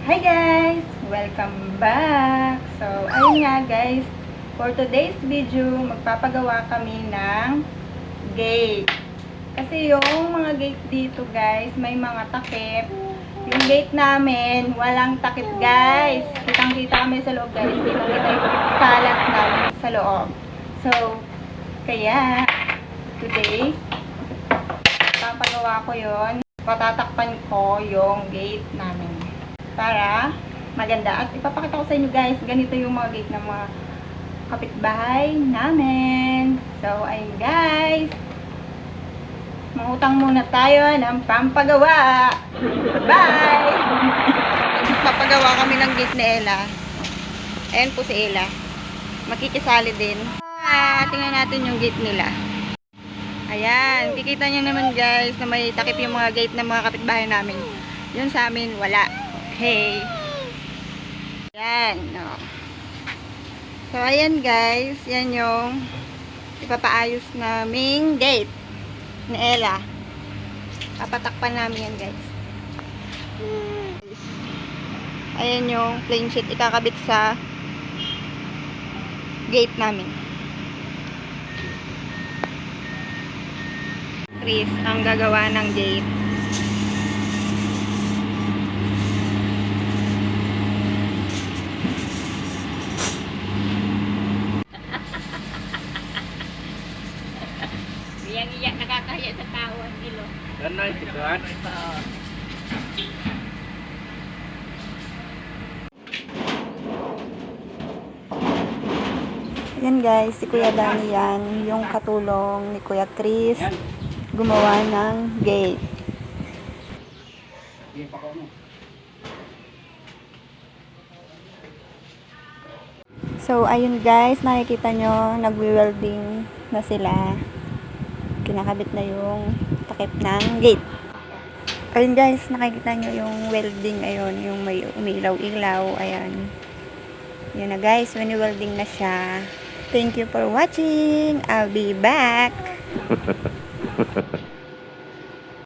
Hi guys! Welcome back! So, ayun nga guys, for today's video, magpapagawa kami ng gate. Kasi yung mga gate dito guys, may mga takip. Yung gate namin, walang takip guys. Kitang-kita kami sa loob guys. Kitang-kita yung kalat namin sa loob. So, kaya, today, papagawa ko yon. Patatakpan ko yung gate namin para maganda. At ipapakita ko sa inyo guys, ganito yung mga gate ng mga kapitbahay namin. So, ayun guys, mangutang muna tayo ng pampagawa. Bye! Papagawa kami ng gate ni Ella. Ayan po si Ella. Makikisali din. Tingnan natin yung gate nila. Ayan, kikita nyo naman guys na may takip yung mga gate ng mga kapitbahay namin. Yun sa amin, wala. Okay. Ayan, no. So, ayan guys, yan yung ipapaayos naming gate ni Ella. Papatakpan namin yan guys. Ayan yung plain sheet ikakabit sa gate namin. Chris ang gagawa ng gate. Iyak-iyak nakakaya sa tawan nilo. Ganun, tiguan. Yan guys, si Kuya Danny yan, yung katulong ni Kuya Chris gumawa ng gate. So, ayun guys, nakikita nyo, nagwi-welding na sila. Kinakabit na yung takip ng gate. Ayun guys, nakikita nyo yung welding, ayun, yung may umilaw-ilaw, ayan. Yun na guys, when welding na siya. Thank you for watching. I'll be back.